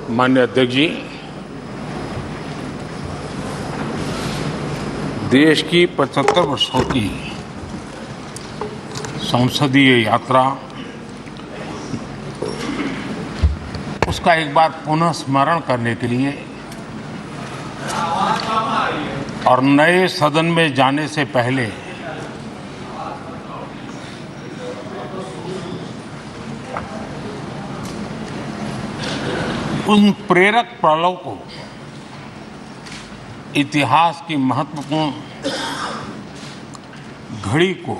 माननीय अध्यक्ष जी, देश की 75 वर्षों की संसदीय यात्रा, उसका एक बार पुनः स्मरण करने के लिए और नए सदन में जाने से पहले उन प्रेरक पलों को, इतिहास की महत्वपूर्ण घड़ी को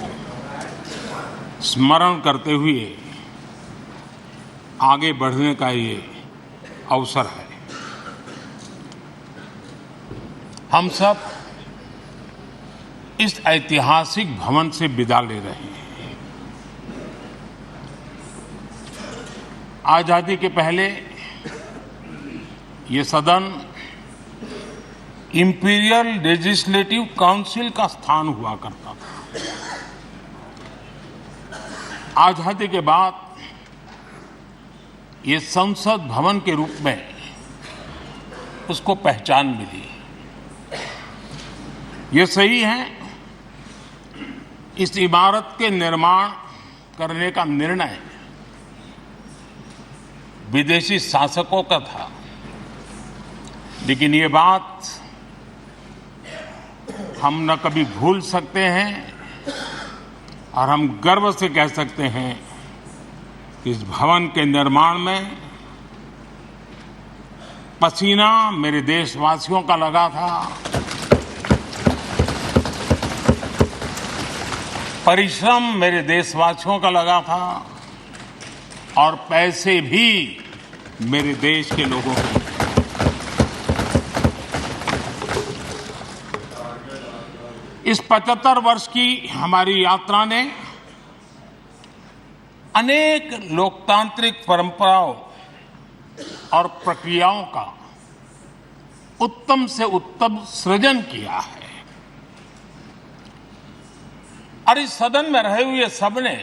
स्मरण करते हुए आगे बढ़ने का ये अवसर है। हम सब इस ऐतिहासिक भवन से विदा ले रहे हैं। आजादी के पहले ये सदन इंपीरियल लेजिस्लेटिव काउंसिल का स्थान हुआ करता था। आजादी के बाद ये संसद भवन के रूप में उसको पहचान मिली। ये सही है, इस इमारत के निर्माण करने का निर्णय विदेशी शासकों का था, लेकिन ये बात हम न कभी भूल सकते हैं और हम गर्व से कह सकते हैं कि इस भवन के निर्माण में पसीना मेरे देशवासियों का लगा था, परिश्रम मेरे देशवासियों का लगा था और पैसे भी मेरे देश के लोगों के। इस 75 वर्ष की हमारी यात्रा ने अनेक लोकतांत्रिक परंपराओं और प्रक्रियाओं का उत्तम से उत्तम सृजन किया है और इस सदन में रहे हुए सबने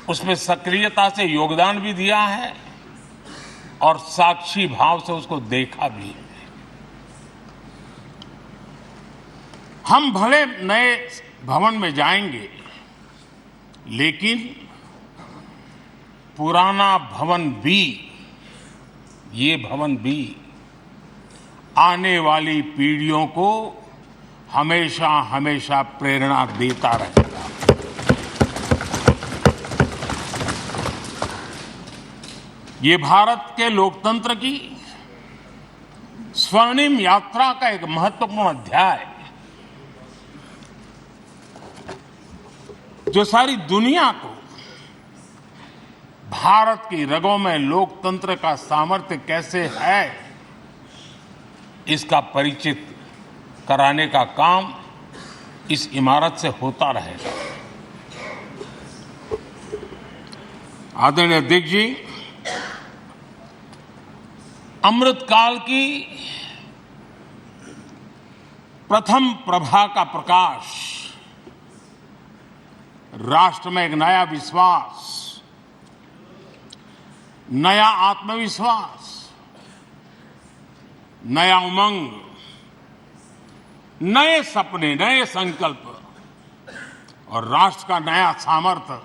उसमें सक्रियता से योगदान भी दिया है और साक्षी भाव से उसको देखा भी है। हम भले नए भवन में जाएंगे, लेकिन पुराना भवन भी, ये भवन भी आने वाली पीढ़ियों को हमेशा हमेशा प्रेरणा देता रहेगा। ये भारत के लोकतंत्र की स्वर्णिम यात्रा का एक महत्वपूर्ण अध्याय, जो सारी दुनिया को भारत की रगों में लोकतंत्र का सामर्थ्य कैसे है, इसका परिचित कराने का काम इस इमारत से होता रहेगा। आदरणीय अध्यक्ष जी, अमृतकाल की प्रथम प्रभा का प्रकाश राष्ट्र में एक नया विश्वास, नया आत्मविश्वास, नया उमंग, नए सपने, नए संकल्प और राष्ट्र का नया सामर्थ्य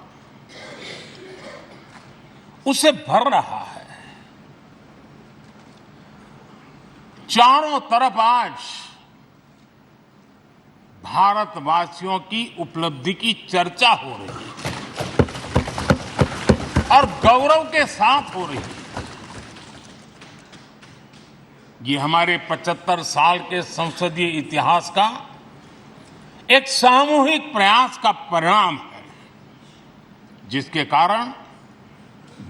उसे भर रहा है। चारों तरफ आज भारतवासियों की उपलब्धि की चर्चा हो रही है और गौरव के साथ हो रही है। ये हमारे 75 साल के संसदीय इतिहास का एक सामूहिक प्रयास का परिणाम है, जिसके कारण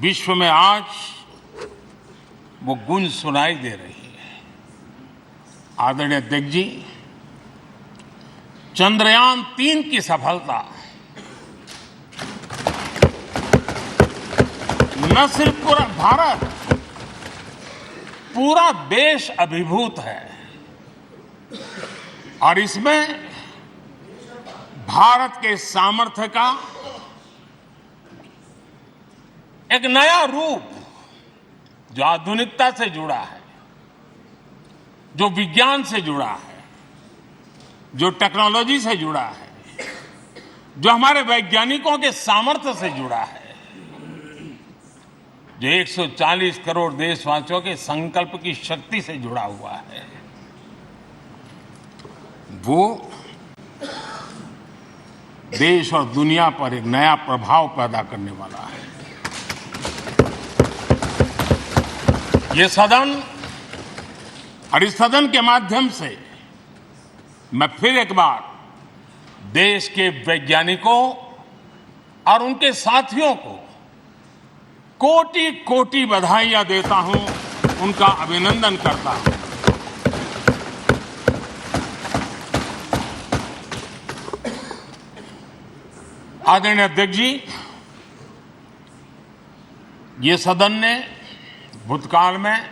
विश्व में आज वो गूंज सुनाई दे रही है। आदरणीय अध्यक्ष जी, चंद्रयान 3 की सफलता न सिर्फ पूरा भारत, पूरा देश अभिभूत है और इसमें भारत के सामर्थ्य का एक नया रूप जो आधुनिकता से जुड़ा है, जो विज्ञान से जुड़ा है, जो टेक्नोलॉजी से जुड़ा है, जो हमारे वैज्ञानिकों के सामर्थ्य से जुड़ा है, जो 140 करोड़ देशवासियों के संकल्प की शक्ति से जुड़ा हुआ है, वो देश और दुनिया पर एक नया प्रभाव पैदा करने वाला है। ये सदन और इस सदन के माध्यम से मैं फिर एक बार देश के वैज्ञानिकों और उनके साथियों को कोटि कोटि बधाइयां देता हूं, उनका अभिनंदन करता हूं। आदरणीय अध्यक्ष जी, ये सदन ने भूतकाल में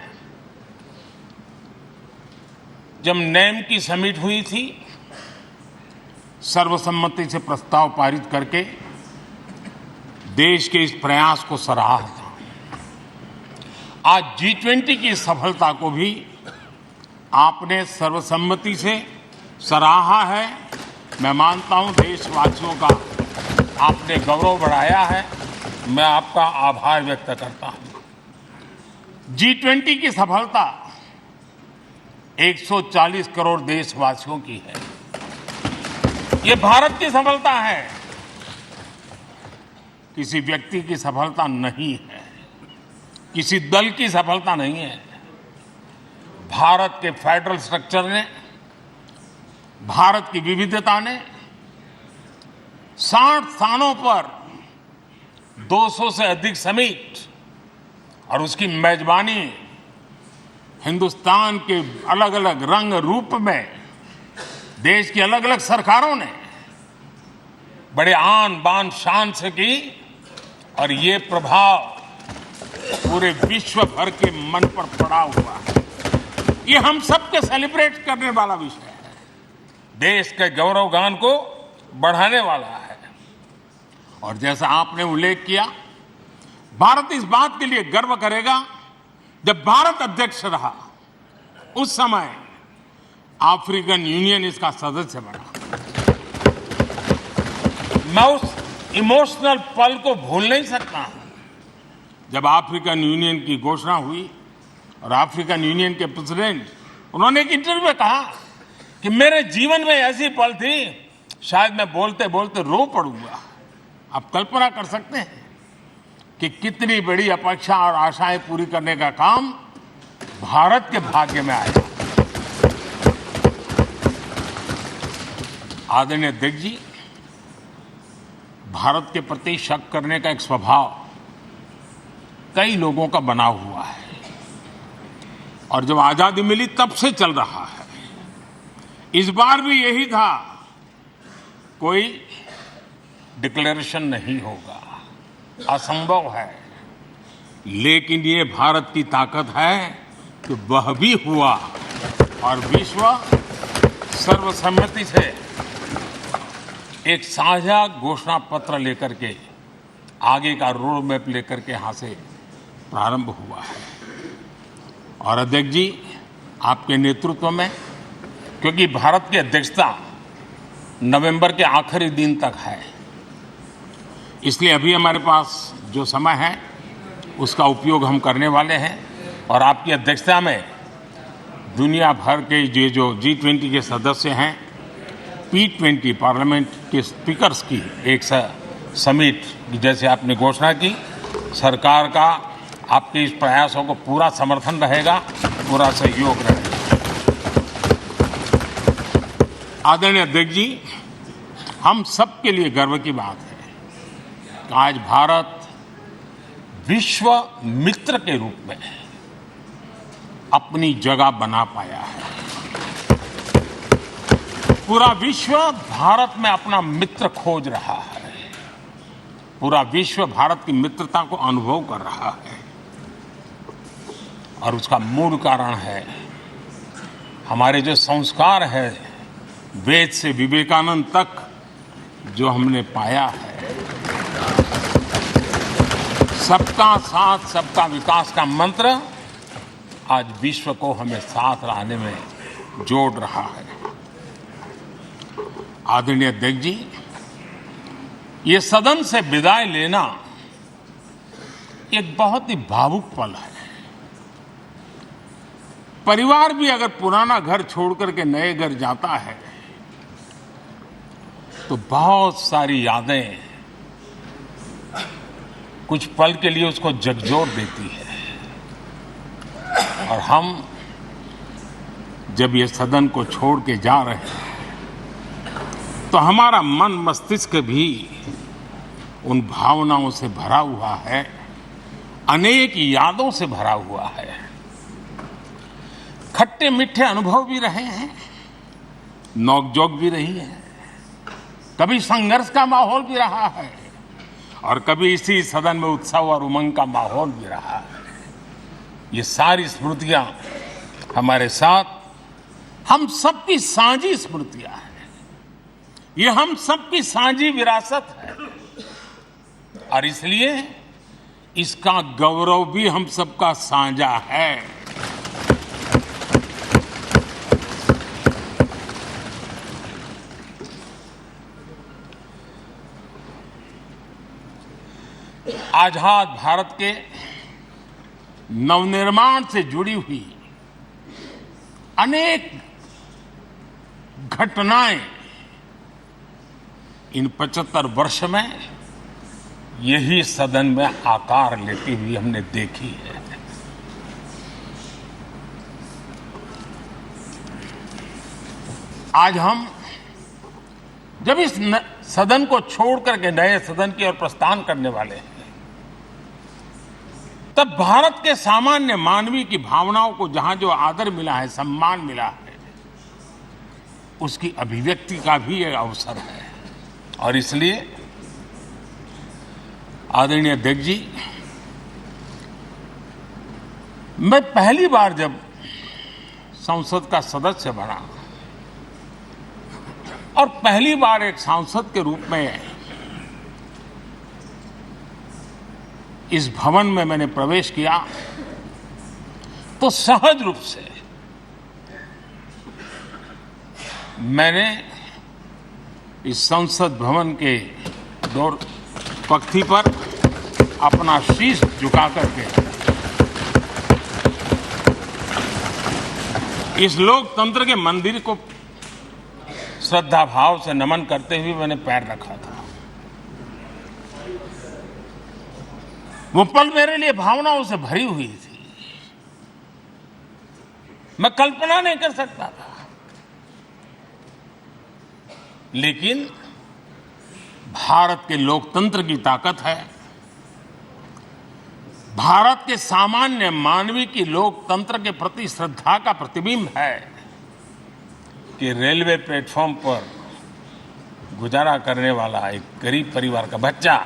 जब नेम की समिट हुई थी, सर्वसम्मति से प्रस्ताव पारित करके देश के इस प्रयास को सराहा था। आज G20 की सफलता को भी आपने सर्वसम्मति से सराहा है। मैं मानता हूं देशवासियों का आपने गौरव बढ़ाया है। मैं आपका आभार व्यक्त करता हूं। G20 की सफलता 140 करोड़ देशवासियों की है। ये भारत की सफलता है, किसी व्यक्ति की सफलता नहीं है, किसी दल की सफलता नहीं है। भारत के फेडरल स्ट्रक्चर ने, भारत की विविधता ने 60 स्थानों पर 200 से अधिक समिट और उसकी मेजबानी हिंदुस्तान के अलग अलग रंग रूप में देश की अलग अलग सरकारों ने बड़े आन बान शान से की और ये प्रभाव पूरे विश्व भर के मन पर पड़ा हुआ है। ये हम सबके सेलिब्रेट करने वाला विषय है, देश के गौरवगान को बढ़ाने वाला है। और जैसा आपने उल्लेख किया, भारत इस बात के लिए गर्व करेगा, जब भारत अध्यक्ष रहा उस समय अफ्रीकन यूनियन इसका सदस्य बना। मैं उस इमोशनल पल को भूल नहीं सकता जब अफ्रीकन यूनियन की घोषणा हुई और अफ्रीकन यूनियन के प्रेसिडेंट, उन्होंने एक इंटरव्यू में कहा कि मेरे जीवन में ऐसी पल थी, शायद मैं बोलते बोलते रो पड़ूंगा। आप कल्पना कर सकते हैं कि कितनी बड़ी अपेक्षा और आशाएं पूरी करने का काम भारत के भाग्य में आया। आदरणीय अध्यक्ष जी, भारत के प्रति शक करने का एक स्वभाव कई लोगों का बना हुआ है और जब आजादी मिली तब से चल रहा है। इस बार भी यही था, कोई डिक्लेरेशन नहीं होगा, असंभव है। लेकिन ये भारत की ताकत है कि वह भी हुआ और विश्व सर्वसम्मति से एक साझा घोषणा पत्र लेकर के आगे का रोड मैप लेकर के यहां से प्रारंभ हुआ है। और अध्यक्ष जी, आपके नेतृत्व में, क्योंकि भारत की अध्यक्षता नवंबर के आखिरी दिन तक है, इसलिए अभी हमारे पास जो समय है उसका उपयोग हम करने वाले हैं। और आपकी अध्यक्षता में दुनिया भर के ये जो G20 के सदस्य हैं, P20 पार्लियामेंट के स्पीकर्स की एक समिट जैसे आपने घोषणा की, सरकार का आपके इस प्रयासों को पूरा समर्थन रहेगा, पूरा सहयोग रहेगा। आदरणीय अध्यक्ष जी, हम सबके लिए गर्व की बात है कि आज भारत विश्व मित्र के रूप में अपनी जगह बना पाया है। पूरा विश्व भारत में अपना मित्र खोज रहा है, पूरा विश्व भारत की मित्रता को अनुभव कर रहा है। और उसका मूल कारण है हमारे जो संस्कार है, वेद से विवेकानंद तक जो हमने पाया है। सबका साथ सबका विकास का मंत्र आज विश्व को हमें साथ लाने में जोड़ रहा है। आदरणीय अध्यक्ष जी, ये सदन से विदाई लेना एक बहुत ही भावुक पल है। परिवार भी अगर पुराना घर छोड़कर के नए घर जाता है तो बहुत सारी यादें कुछ पल के लिए उसको झकझोर देती है। और हम जब ये सदन को छोड़ के जा रहे हैं तो हमारा मन मस्तिष्क भी उन भावनाओं से भरा हुआ है, अनेक यादों से भरा हुआ है। खट्टे मीठे अनुभव भी रहे हैं, नोकझोंक भी रही है, कभी संघर्ष का माहौल भी रहा है और कभी इसी सदन में उत्सव और उमंग का माहौल भी रहा है। ये सारी स्मृतियां हमारे साथ हम सबकी साझी स्मृतियां हैं, ये हम सबकी साझी विरासत है और इसलिए इसका गौरव भी हम सबका साझा है। आजाद भारत के नवनिर्माण से जुड़ी हुई अनेक घटनाएं इन 75 वर्ष में यही सदन में आकार लेती हुई हमने देखी है। आज हम जब इस सदन को छोड़ करके नए सदन की ओर प्रस्थान करने वाले हैं तब भारत के सामान्य मानवी की भावनाओं को जहां जो आदर मिला है, सम्मान मिला है, उसकी अभिव्यक्ति का भी एक अवसर है। और इसलिए आदरणीय अध्यक्ष जी, मैं पहली बार जब संसद का सदस्य बना और पहली बार एक सांसद के रूप में इस भवन में मैंने प्रवेश किया तो सहज रूप से मैंने इस संसद भवन के दौर पंक्ति पर अपना शीश झुका करके इस लोकतंत्र के मंदिर को श्रद्धा भाव से नमन करते हुए मैंने पैर रखा था। वो पल मेरे लिए भावनाओं से भरी हुई थी, मैं कल्पना नहीं कर सकता था। लेकिन भारत के लोकतंत्र की ताकत है, भारत के सामान्य मानवी की लोकतंत्र के प्रति श्रद्धा का प्रतिबिंब है कि रेलवे प्लेटफॉर्म पर गुजारा करने वाला एक गरीब परिवार का बच्चा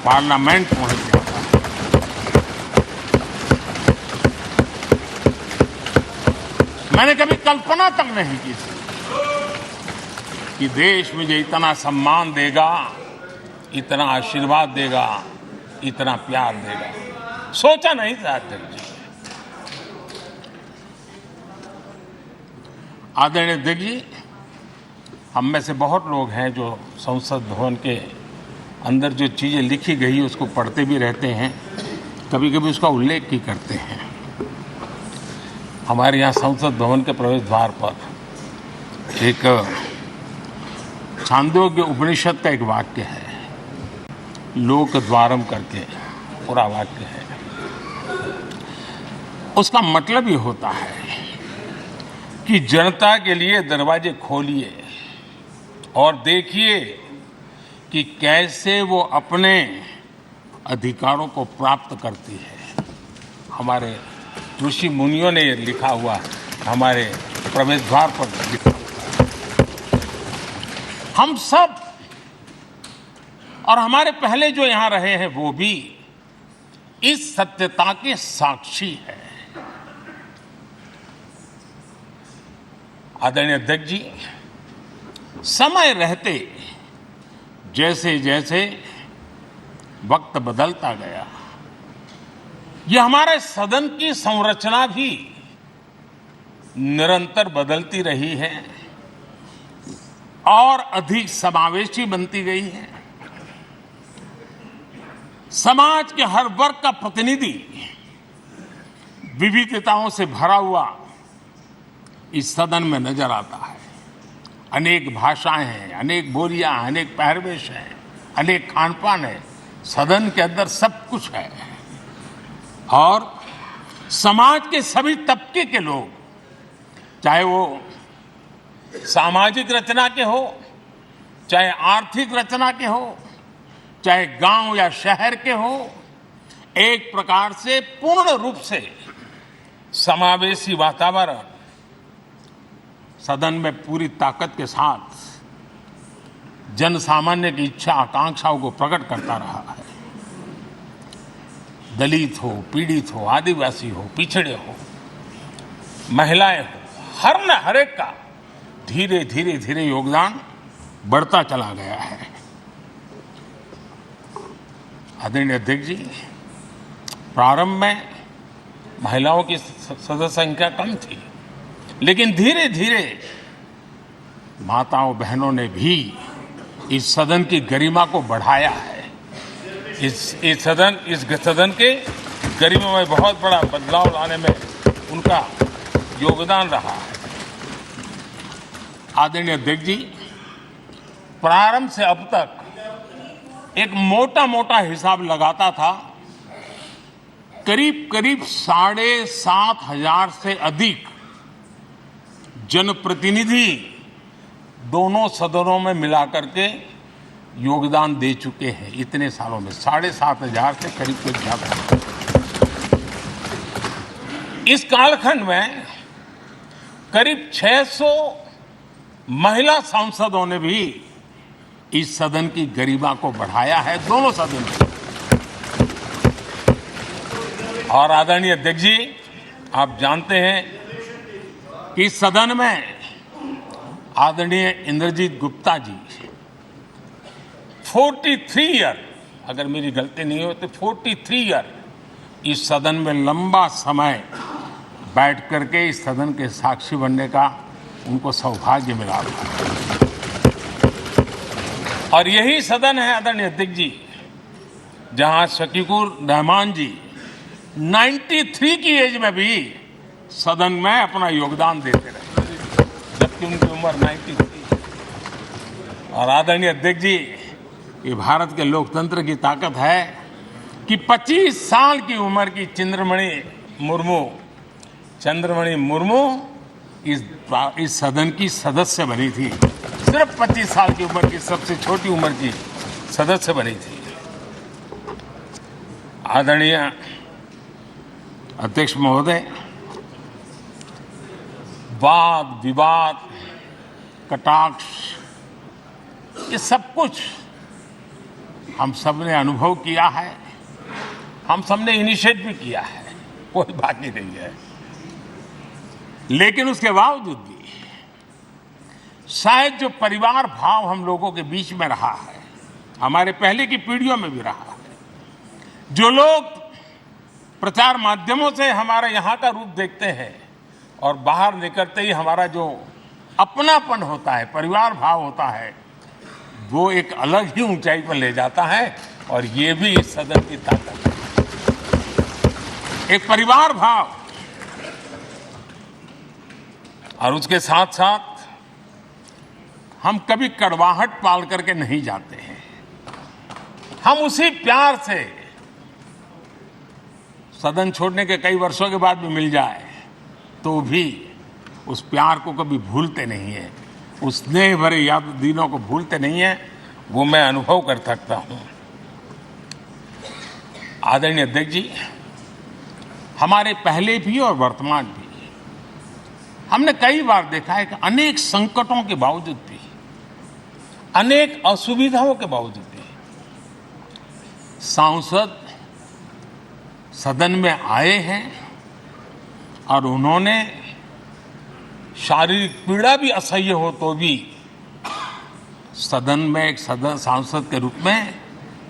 पार्लियामेंट पहुंच गया। मैंने कभी कल्पना तक नहीं की थी कि देश मुझे इतना सम्मान देगा, इतना आशीर्वाद देगा, इतना प्यार देगा। सोचा नहीं था अध्यक्ष जी। आदरणीय अध्यक्ष जी, हम में से बहुत लोग हैं जो संसद भवन के अंदर जो चीज़ें लिखी गई उसको पढ़ते भी रहते हैं, कभी कभी उसका उल्लेख भी करते हैं। हमारे यहाँ संसद भवन के प्रवेश द्वार पर एक छांदोग्य उपनिषद का एक वाक्य है, लोक द्वारम करके पूरा वाक्य है। उसका मतलब ये होता है कि जनता के लिए दरवाजे खोलिए और देखिए कि कैसे वो अपने अधिकारों को प्राप्त करती है। हमारे ऋषि मुनियों ने ये लिखा हुआ, हमारे प्रवेश द्वार पर लिखा हुआ। हम सब और हमारे पहले जो यहां रहे हैं वो भी इस सत्यता के साक्षी है। आदरणीय अध्यक्ष जी, समय रहते जैसे जैसे वक्त बदलता गया, ये हमारे सदन की संरचना भी निरंतर बदलती रही है और अधिक समावेशी बनती गई है। समाज के हर वर्ग का प्रतिनिधि विविधताओं से भरा हुआ इस सदन में नजर आता है। अनेक भाषाएं हैं, अनेक बोलियां, अनेक पहरवेश हैं, अनेक खानपान है। सदन के अंदर सब कुछ है और समाज के सभी तबके के लोग, चाहे वो सामाजिक रचना के हो, चाहे आर्थिक रचना के हो, चाहे गांव या शहर के हो, एक प्रकार से पूर्ण रूप से समावेशी वातावरण सदन में पूरी ताकत के साथ जन सामान्य की इच्छा आकांक्षाओं को प्रकट करता रहा है। दलित हो, पीड़ित हो, आदिवासी हो, पिछड़े हो, महिलाएं हो, हर एक का धीरे धीरे धीरे योगदान बढ़ता चला गया है। आदरणीय अध्यक्ष जी, प्रारंभ में महिलाओं की सदस्य संख्या कम थी, लेकिन धीरे धीरे माताओं बहनों ने भी इस सदन की गरिमा को बढ़ाया है। इस सदन के गरिमा में बहुत बड़ा बदलाव लाने में उनका योगदान रहा है। आदरणीय अध्यक्ष जी, प्रारंभ से अब तक एक मोटा हिसाब लगाता था, करीब 7,500 से अधिक जनप्रतिनिधि दोनों सदनों में मिलाकर के योगदान दे चुके हैं। इतने सालों में 7,500 से करीब ज्यादा। इस कालखंड में करीब 600 महिला सांसदों ने भी इस सदन की गरिमा को बढ़ाया है, दोनों सदन में। और आदरणीय अध्यक्ष जी, आप जानते हैं कि इस सदन में आदरणीय इंद्रजीत गुप्ता जी 43 ईयर, अगर मेरी गलती नहीं हो तो 43 ईयर इस सदन में लंबा समय बैठ करके इस सदन के साक्षी बनने का उनको सौभाग्य मिला। और यही सदन है आदरणीय अध्यक्ष जी, जहां शकीकुर रहमान जी 93 की एज में भी सदन में अपना योगदान देते रहे, जबकि उनकी उम्र 93। और आदरणीय अध्यक्ष जी, ये भारत के लोकतंत्र की ताकत है कि 25 साल की उम्र की चंद्रमणि मुर्मू इस सदन की सदस्य बनी थी। सिर्फ 25 साल की उम्र की, सबसे छोटी उम्र की सदस्य बनी थी। आदरणीय अध्यक्ष महोदय, वाद विवाद, कटाक्ष, ये सब कुछ हम सब ने अनुभव किया है, हम सब ने इनिशिएट भी किया है, कोई बाकी नहीं है। लेकिन उसके बावजूद भी शायद जो परिवार भाव हम लोगों के बीच में रहा है, हमारे पहले की पीढ़ियों में भी रहा है, जो लोग प्रचार माध्यमों से हमारे यहाँ का रूप देखते हैं और बाहर निकलते ही हमारा जो अपनापन होता है, परिवार भाव होता है, वो एक अलग ही ऊंचाई पर ले जाता है। और ये भी इस सदन की ताकत है, एक परिवार भाव। और उसके साथ साथ हम कभी कड़वाहट पाल करके नहीं जाते हैं। हम उसी प्यार से सदन छोड़ने के कई वर्षों के बाद भी मिल जाए तो भी उस प्यार को कभी भूलते नहीं है, उस स्नेह भरे याद दिनों को भूलते नहीं है। वो मैं अनुभव कर सकता हूं। आदरणीय अध्यक्ष जी, हमारे पहले भी और वर्तमान भी हमने कई बार देखा है कि अनेक संकटों के बावजूद भी, अनेक असुविधाओं के बावजूद भी सांसद सदन में आए हैं और उन्होंने शारीरिक पीड़ा भी असह्य हो तो भी सदन में एक सांसद के रूप में,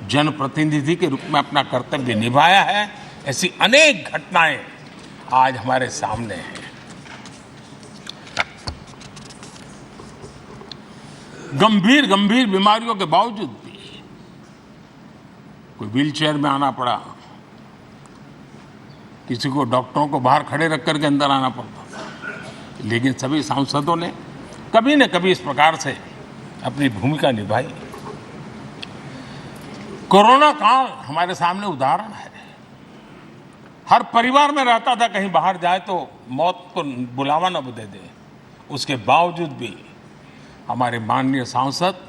जनप्रतिनिधि के रूप में अपना कर्तव्य निभाया है। ऐसी अनेक घटनाएं आज हमारे सामने हैं। गंभीर गंभीर बीमारियों के बावजूद भी कोई व्हीलचेयर में आना पड़ा, किसी को डॉक्टरों को बाहर खड़े रख करके अंदर आना पड़ता था, लेकिन सभी सांसदों ने कभी न कभी इस प्रकार से अपनी भूमिका निभाई। कोरोना काल हमारे सामने उदाहरण है। हर परिवार में रहता था कहीं बाहर जाए तो मौत को बुलावा न दे दे, उसके बावजूद भी हमारे माननीय सांसद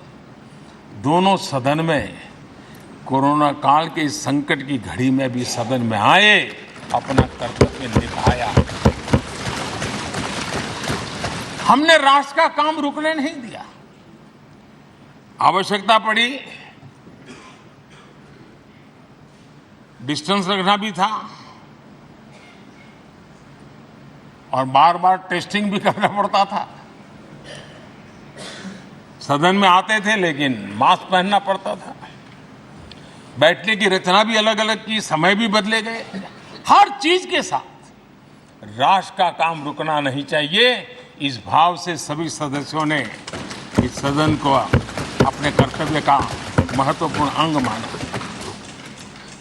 दोनों सदन में कोरोना काल के इस संकट की घड़ी में भी सदन में आए, अपना कर्तव्य निभाया। हमने राष्ट्र का काम रुकने नहीं दिया। आवश्यकता पड़ी, डिस्टेंस रखना भी था और बार बार टेस्टिंग भी करना पड़ता था। सदन में आते थे लेकिन मास्क पहनना पड़ता था। बैठने की रचना भी अलग अलग की, समय भी बदले गए। हर चीज के साथ राष्ट्र का काम रुकना नहीं चाहिए, इस भाव से सभी सदस्यों ने इस सदन को अपने कर्तव्य का महत्वपूर्ण अंग माना,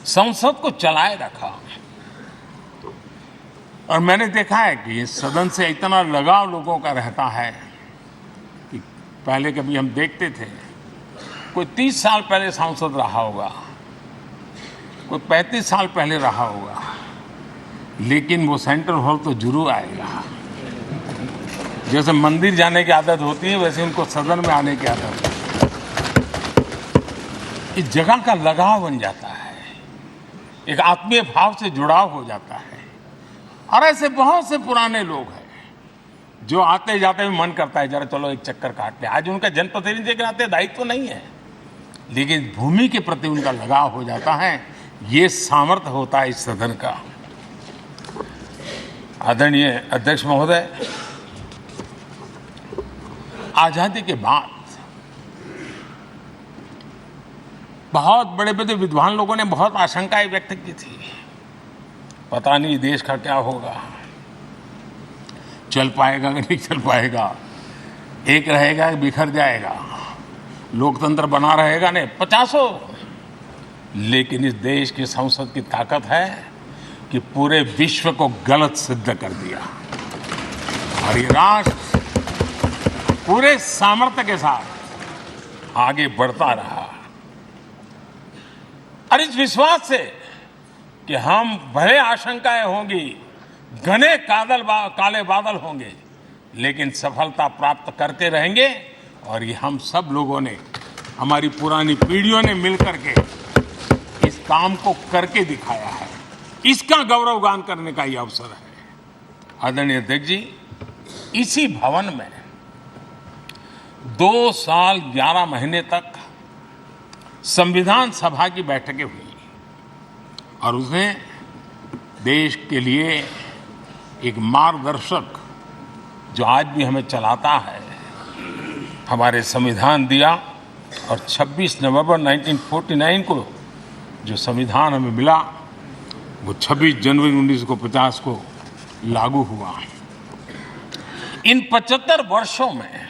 संसद को चलाए रखा। और मैंने देखा है कि इस सदन से इतना लगाव लोगों का रहता है कि पहले कभी हम देखते थे कोई 30 साल पहले सांसद रहा होगा, कोई 35 साल पहले रहा होगा, लेकिन वो सेंट्रल हॉल तो जरूर आएगा। जैसे मंदिर जाने की आदत होती है वैसे उनको सदन में आने की आदत है। इस जगह का लगाव बन जाता है, एक आत्मीय भाव से जुड़ाव हो जाता है। और ऐसे बहुत से पुराने लोग हैं जो आते जाते भी मन करता है जरा चलो एक चक्कर काट ले। आज उनका जनप्रतिनिधि के नाते दायित्व तो नहीं है, लेकिन भूमि के प्रति उनका लगाव हो जाता है। ये सामर्थ्य होता है इस सदन का। आदरणीय अध्यक्ष महोदय, आजादी के बाद बहुत बड़े बड़े विद्वान लोगों ने बहुत आशंकाएं व्यक्त की थी। पता नहीं देश का क्या होगा, चल पाएगा कि नहीं चल पाएगा, एक रहेगा कि बिखर जाएगा, लोकतंत्र बना रहेगा नहीं, 50। लेकिन इस देश की संसद की ताकत है कि पूरे विश्व को गलत सिद्ध कर दिया और ये राष्ट्र पूरे सामर्थ्य के साथ आगे बढ़ता रहा। और इस विश्वास से कि हम भले आशंकाएं होंगी, घने काले बादल होंगे, लेकिन सफलता प्राप्त करते रहेंगे। और ये हम सब लोगों ने, हमारी पुरानी पीढ़ियों ने मिलकर के इस काम को करके दिखाया है। इसका गौरवगान करने का ये अवसर है। आदरणीय अध्यक्ष जी, इसी भवन में 2 साल 11 महीने तक संविधान सभा की बैठकें हुई और उसने देश के लिए एक मार्गदर्शक जो आज भी हमें चलाता है, हमारे संविधान दिया। और 26 नवंबर 1949 को जो संविधान हमें मिला वो 26 जनवरी 1950 को लागू हुआ। इन 75 वर्षों में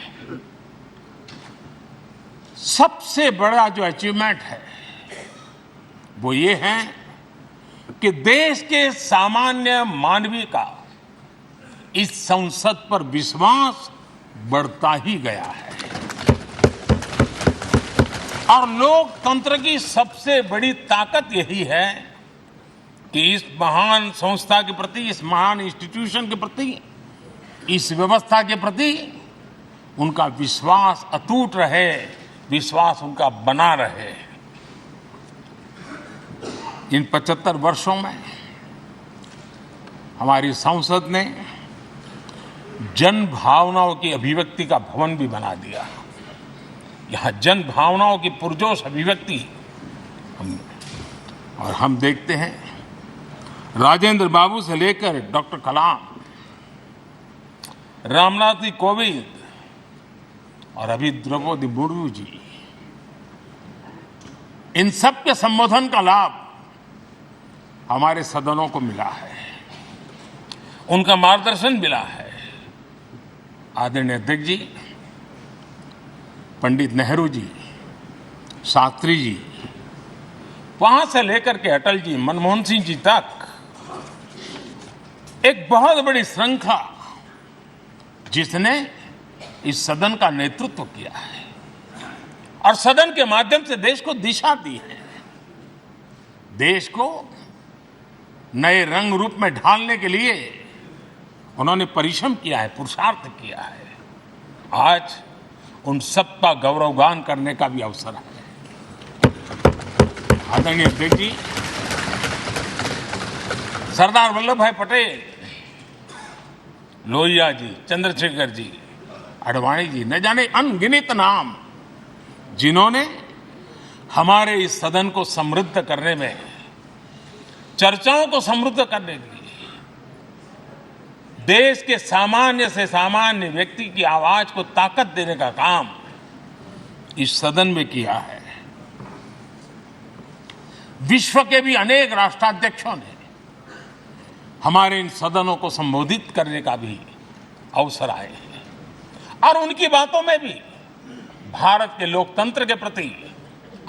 सबसे बड़ा जो अचीवमेंट है वो ये है कि देश के सामान्य मानवी का इस संसद पर विश्वास बढ़ता ही गया है। और लोकतंत्र की सबसे बड़ी ताकत यही है कि इस महान संस्था के प्रति, इस महान इंस्टीट्यूशन के प्रति, इस व्यवस्था के प्रति उनका विश्वास अटूट रहे, विश्वास उनका बना रहे। इन 75 वर्षों में हमारी संसद ने जन भावनाओं की अभिव्यक्ति का भवन भी बना दिया। यहाँ जन भावनाओं की पुरजोश अभिव्यक्ति और हम देखते हैं राजेंद्र बाबू से लेकर डॉक्टर कलाम, रामनाथ जी कोविंद और अभी द्रौपदी मुर्मू जी, इन सब के संबोधन का लाभ हमारे सदनों को मिला है, उनका मार्गदर्शन मिला है। आदरणीय अध्यक्ष जी, पंडित नेहरू जी, शास्त्री जी, वहां से लेकर के अटल जी, मनमोहन सिंह जी तक एक बहुत बड़ी श्रृंखला जिसने इस सदन का नेतृत्व किया है और सदन के माध्यम से देश को दिशा दी है, देश को नए रंग रूप में ढालने के लिए उन्होंने परिश्रम किया है, पुरुषार्थ किया है। आज उन सबका गौरवगान करने का भी अवसर है। आदरणीय अध्यक्ष जी, सरदार वल्लभ भाई पटेल, लोहिया जी, चंद्रशेखर जी, आडवाणी जी, न जाने अनगिनत नाम, जिन्होंने हमारे इस सदन को समृद्ध करने में, चर्चाओं को समृद्ध करने के लिए, देश के सामान्य से सामान्य व्यक्ति की आवाज को ताकत देने का काम इस सदन में किया है। विश्व के भी अनेक राष्ट्राध्यक्षों ने हमारे इन सदनों को संबोधित करने का भी अवसर आए हैं और उनकी बातों में भी भारत के लोकतंत्र के प्रति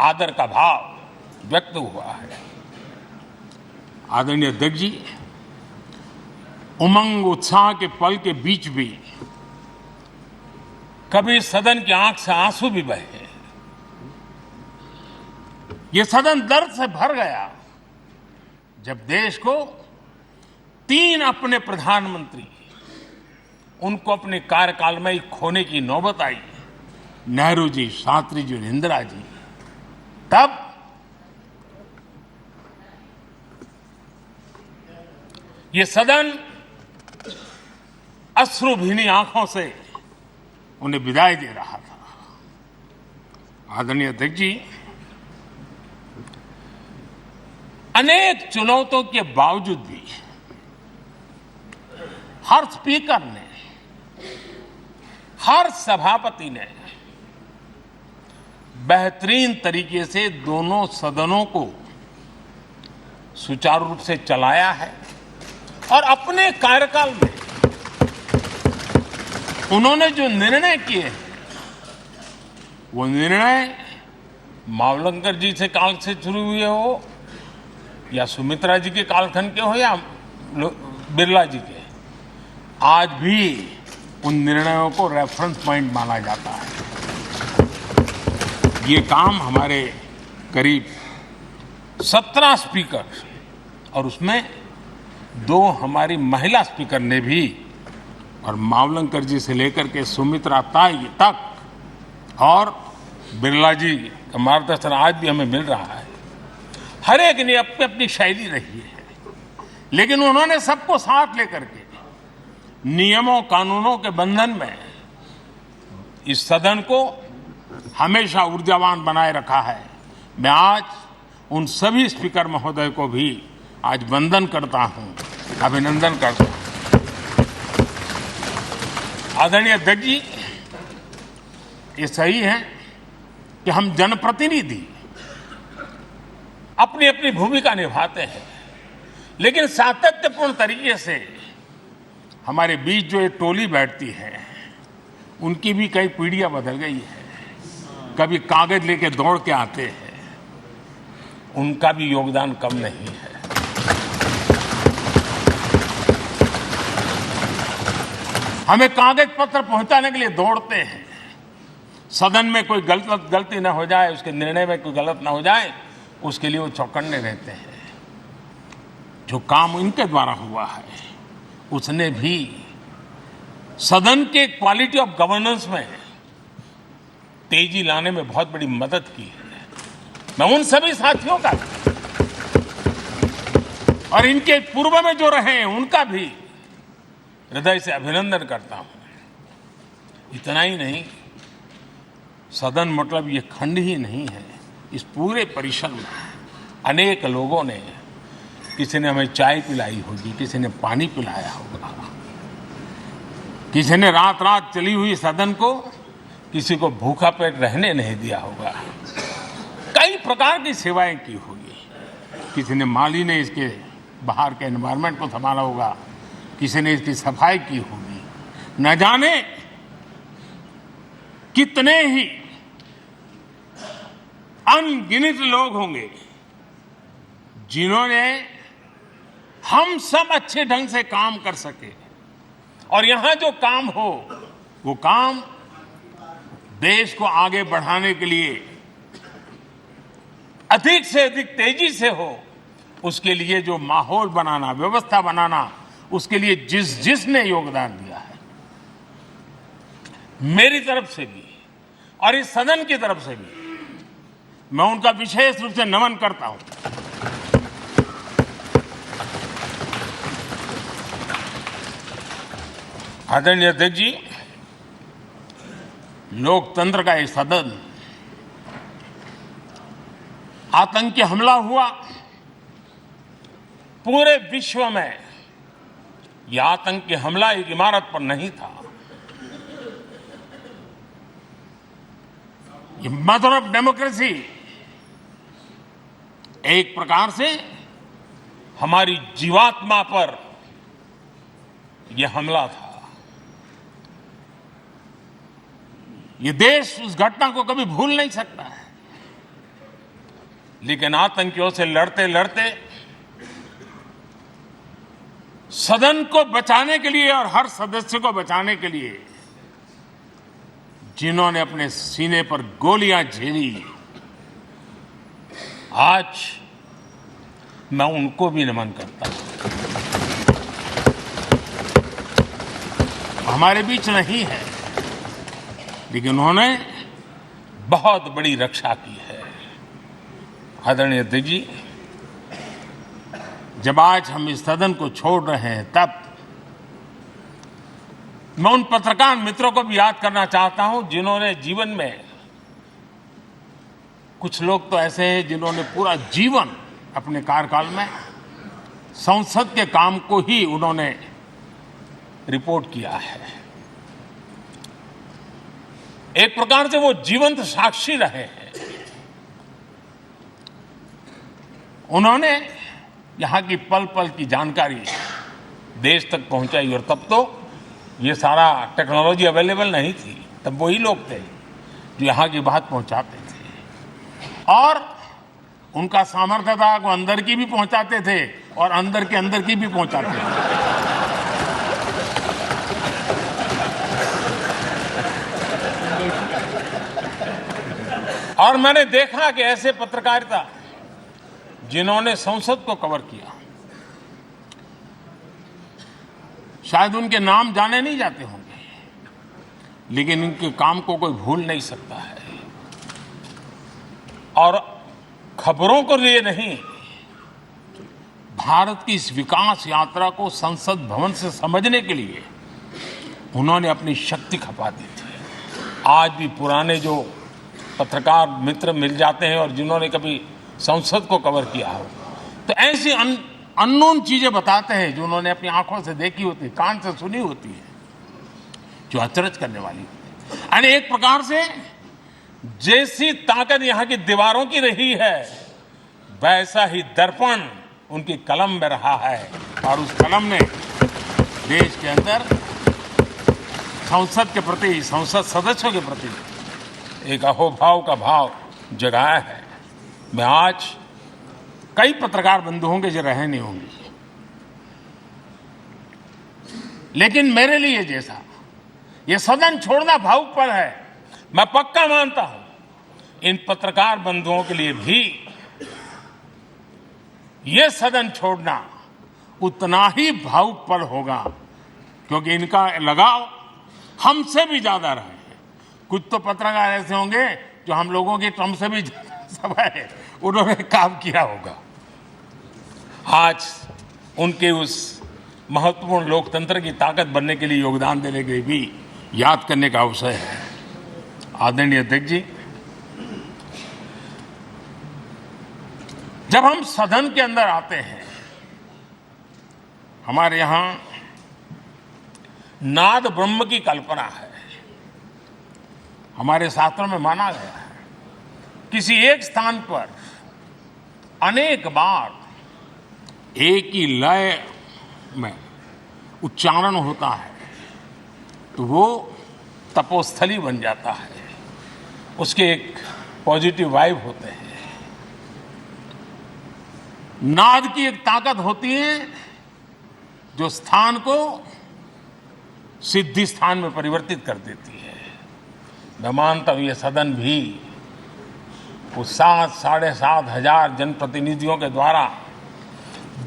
आदर का भाव व्यक्त हुआ है। आदरणीय अध्यक्ष जी, उमंग उत्साह के पल के बीच भी कभी सदन की आंख से आंसू भी बहे। ये सदन दर्द से भर गया जब देश को 3 अपने प्रधानमंत्री उनको अपने कार्यकाल में ही खोने की नौबत आई, नेहरू जी, शास्त्री जी और इंदिरा जी। तब ये सदन अश्रु भीनी आंखों से उन्हें विदाई दे रहा था। आदरणीय अध्यक्ष जी, अनेक चुनौतियों के बावजूद भी हर स्पीकर ने, हर सभापति ने बेहतरीन तरीके से दोनों सदनों को सुचारू रूप से चलाया है और अपने कार्यकाल में उन्होंने जो निर्णय किए वो निर्णय मावलंकर जी से काल से शुरू हुए हो या सुमित्रा जी के कालखंड के हो या बिरला जी के, आज भी उन निर्णयों को रेफरेंस पॉइंट माना जाता है। ये काम हमारे करीब 17 स्पीकर और उसमें 2 हमारी महिला स्पीकर ने भी, और मावलंकर जी से लेकर के सुमित्रा ताई तक और बिरला जी का मार्गदर्शन आज भी हमें मिल रहा है। हर एक ने अपनी अपनी शैली रही है, लेकिन उन्होंने सबको साथ लेकर के नियमों कानूनों के बंधन में इस सदन को हमेशा ऊर्जावान बनाए रखा है। मैं आज उन सभी स्पीकर महोदय को भी आज वंदन करता हूं, अभिनंदन करता हूं। आदरणीय अध्यक्ष जी, ये सही है कि हम जनप्रतिनिधि अपनी अपनी भूमिका निभाते हैं, लेकिन सातत्यपूर्ण तरीके से हमारे बीच जो ये टोली बैठती है उनकी भी कई पीढ़ियां बदल गई है। कभी कागज लेके दौड़ के आते हैं, उनका भी योगदान कम नहीं है। हमें कागज पत्र पहुंचाने के लिए दौड़ते हैं, सदन में कोई गलती ना हो जाए, उसके निर्णय में कोई गलत ना हो जाए, उसके लिए वो चौकन्ने रहते हैं। जो काम इनके द्वारा हुआ है उसने भी सदन के क्वालिटी ऑफ गवर्नेंस में तेजी लाने में बहुत बड़ी मदद की है। मैं उन सभी साथियों का और इनके पूर्व में जो रहे हैं उनका भी हृदय से अभिनंदन करता हूं। इतना ही नहीं, सदन मतलब ये खंड ही नहीं है, इस पूरे परिसर में अनेक लोगों ने, किसी ने हमें चाय पिलाई होगी, किसी ने पानी पिलाया होगा, किसी ने रात रात चली हुई सदन को किसी को भूखा पेट रहने नहीं दिया होगा। कई प्रकार की सेवाएं की होगी। किसी ने माली ने इसके बाहर के एनवायरनमेंट को संभाला होगा, किसी ने इसकी सफाई की होगी, न जाने कितने ही अनगिनत लोग होंगे जिन्होंने हम सब अच्छे ढंग से काम कर सके और यहां जो काम हो वो काम देश को आगे बढ़ाने के लिए अधिक से अधिक तेजी से हो, उसके लिए जो माहौल बनाना, व्यवस्था बनाना, उसके लिए जिसने योगदान दिया है, मेरी तरफ से भी और इस सदन की तरफ से भी मैं उनका विशेष रूप से नमन करता हूं। आदरणीय अध्यक्ष जी, लोकतंत्र का ये सदन, आतंकी हमला हुआ, पूरे विश्व में यह आतंकी हमला एक इमारत पर नहीं था, ये मदर ऑफ डेमोक्रेसी एक प्रकार से हमारी जीवात्मा पर यह हमला था। ये देश उस घटना को कभी भूल नहीं सकता है, लेकिन आतंकियों से लड़ते लड़ते सदन को बचाने के लिए और हर सदस्य को बचाने के लिए जिन्होंने अपने सीने पर गोलियां झेली, आज मैं उनको भी नमन करता हूं। हमारे बीच नहीं है, लेकिन उन्होंने बहुत बड़ी रक्षा की है। आदरणीय अध्यक्ष जी, जब आज हम इस सदन को छोड़ रहे हैं, तब मैं उन पत्रकार मित्रों को भी याद करना चाहता हूं जिन्होंने जीवन में, कुछ लोग तो ऐसे हैं जिन्होंने पूरा जीवन अपने कार्यकाल में संसद के काम को ही उन्होंने रिपोर्ट किया है। एक प्रकार से वो जीवंत साक्षी रहे हैं। उन्होंने यहां की पल पल की जानकारी देश तक पहुंचाई, और तब तो ये सारा टेक्नोलॉजी अवेलेबल नहीं थी, तब वही लोग थे जो यहां की बात पहुंचाते थे, और उनका सामर्थ्य था वो अंदर की भी पहुंचाते थे और अंदर की भी पहुंचाते थे। और मैंने देखा कि ऐसे पत्रकारिता जिन्होंने संसद को कवर किया, शायद उनके नाम जाने नहीं जाते होंगे, लेकिन इनके काम को कोई भूल नहीं सकता है। और खबरों को लिए नहीं, भारत की इस विकास यात्रा को संसद भवन से समझने के लिए उन्होंने अपनी शक्ति खपा दी थी। आज भी पुराने जो पत्रकार मित्र मिल जाते हैं और जिन्होंने कभी संसद को कवर किया हो, तो ऐसी अननोन चीजें बताते हैं जो उन्होंने अपनी आंखों से देखी होती, कान से सुनी होती है, जो अचरज करने वाली होती है। यानी एक प्रकार से जैसी ताकत यहां की दीवारों की रही है, वैसा ही दर्पण उनकी कलम में रहा है, और उस कलम ने देश के अंदर संसद के प्रति, संसद सदस्यों के प्रति एक अहोभाव का भाव जगाया है। मैं आज, कई पत्रकार बंधु होंगे जो रहे नहीं होंगे, लेकिन मेरे लिए जैसा ये सदन छोड़ना भावुक पल है, मैं पक्का मानता हूं इन पत्रकार बंधुओं के लिए भी ये सदन छोड़ना उतना ही भावुक पल होगा, क्योंकि इनका लगाव हमसे भी ज्यादा रहे हैं। कुछ तो पत्रकार ऐसे होंगे जो हम लोगों की टर्म से भी समय उन्होंने काम किया होगा। आज उनके उस महत्वपूर्ण लोकतंत्र की ताकत बनने के लिए, योगदान देने के लिए भी याद करने का अवसर है। आदरणीय अध्यक्ष जी, जब हम सदन के अंदर आते हैं, हमारे यहां नाद ब्रह्म की कल्पना है। हमारे शास्त्रों में माना गया है किसी एक स्थान पर अनेक बार एक ही लय में उच्चारण होता है तो वो तपोस्थली बन जाता है, उसके एक पॉजिटिव वाइब होते हैं। नाद की एक ताकत होती है जो स्थान को सिद्धि स्थान में परिवर्तित कर देती है। मैं मानता हूं ये सदन भी उस 7-7.5 हजार जनप्रतिनिधियों के द्वारा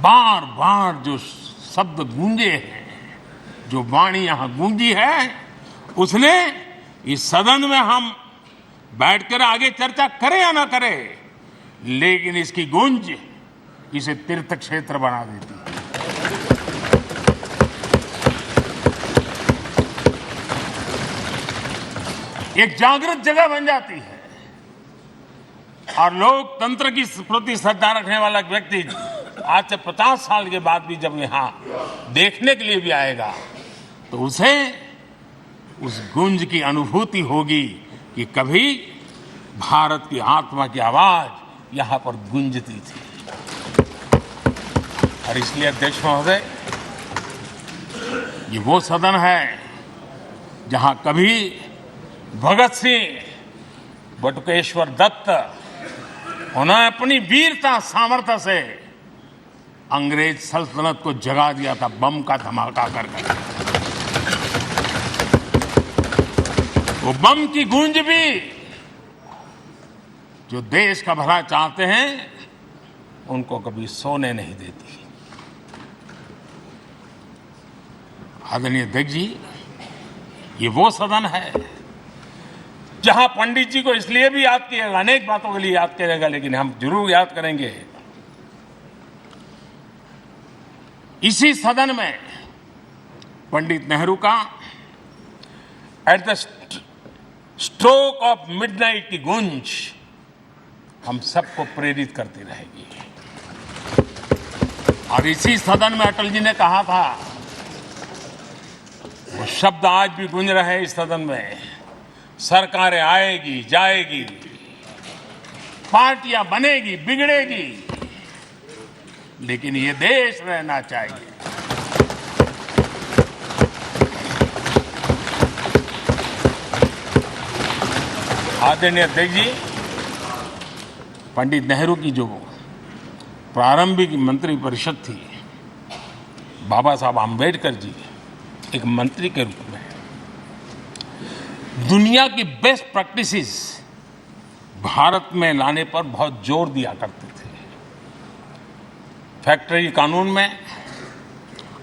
बार बार जो शब्द गूंजे हैं, जो वाणी यहां गूंजी है, उसने इस सदन में हम बैठकर आगे चर्चा करें या ना करें, लेकिन इसकी गूंज इसे तीर्थ क्षेत्र बना देती है। एक जागृत जगह बन जाती है और लोकतंत्र की प्रति श्रद्धा रखने वाला व्यक्ति आज से 50 साल के बाद भी जब यहां देखने के लिए भी आएगा तो उसे उस गूंज की अनुभूति होगी कि कभी भारत की आत्मा की आवाज यहां पर गूंजती थी। और इसलिए अध्यक्ष महोदय, ये वो सदन है जहां कभी भगत सिंह, बटुकेश्वर दत्त, उन्होंने अपनी वीरता सामर्थ्य से अंग्रेज सल्तनत को जगा दिया था बम का धमाका करके। वो बम की गूंज भी जो देश का भला चाहते हैं उनको कभी सोने नहीं देती। आदरणीय अध्यक्ष जी, ये वो सदन है जहां पंडित जी को इसलिए भी याद किएगा, अनेक बातों के लिए याद करेगा, लेकिन हम जरूर याद करेंगे इसी सदन में पंडित नेहरू का at the stroke of midnight की गूंज हम सबको प्रेरित करती रहेगी। और इसी सदन में अटल जी ने कहा था, वो शब्द आज भी गूंज रहे हैं इस सदन में, सरकारें आएगी जाएगी, पार्टियां बनेगी बिगड़ेगी, लेकिन ये देश रहना चाहिए। आदरणीय अध्यक्ष जी, पंडित नेहरू की जो प्रारंभिक मंत्री परिषद थी, बाबा साहब आम्बेडकर जी एक मंत्री के रूप में दुनिया की बेस्ट प्रैक्टिसेस भारत में लाने पर बहुत जोर दिया करते थे। फैक्ट्री कानून में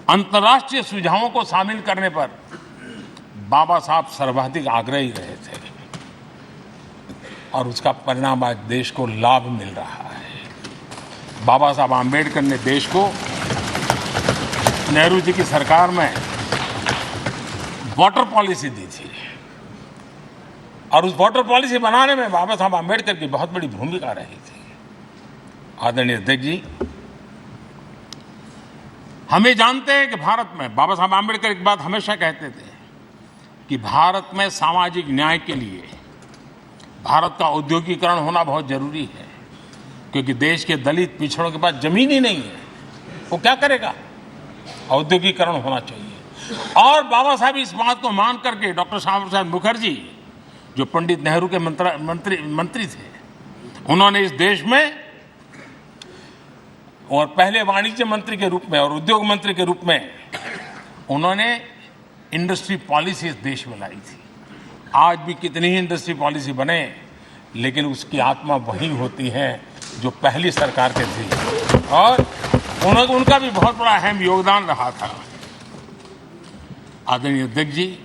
अंतर्राष्ट्रीय सुझावों को शामिल करने पर बाबा साहब सर्वाधिक आग्रही रहे थे और उसका परिणाम आज देश को लाभ मिल रहा है। बाबा साहब आम्बेडकर ने देश को नेहरू जी की सरकार में वाटर पॉलिसी दी थी और उस वाटर पॉलिसी बनाने में बाबा साहब आम्बेडकर की बहुत बड़ी भूमिका रही थी। आदरणीय अध्यक्ष जी, हमें जानते हैं कि भारत में बाबा साहब आम्बेडकर एक बात हमेशा कहते थे कि भारत में सामाजिक न्याय के लिए भारत का औद्योगिकरण होना बहुत जरूरी है, क्योंकि देश के दलित पिछड़ों के पास जमीन ही नहीं है, वो क्या करेगा? औद्योगिकरण होना चाहिए। और बाबा साहब इस बात को मान करके डॉक्टर श्यामा प्रसाद मुखर्जी, जो पंडित नेहरू के मंत्री थे, उन्होंने इस देश में और पहले वाणिज्य मंत्री के रूप में और उद्योग मंत्री के रूप में उन्होंने इंडस्ट्री पॉलिसी इस देश में लाई थी। आज भी कितनी ही इंडस्ट्री पॉलिसी बने, लेकिन उसकी आत्मा वही होती है जो पहली सरकार के थी और उनका भी बहुत बड़ा अहम योगदान रहा था। आदरणीय अध्यक्ष जी,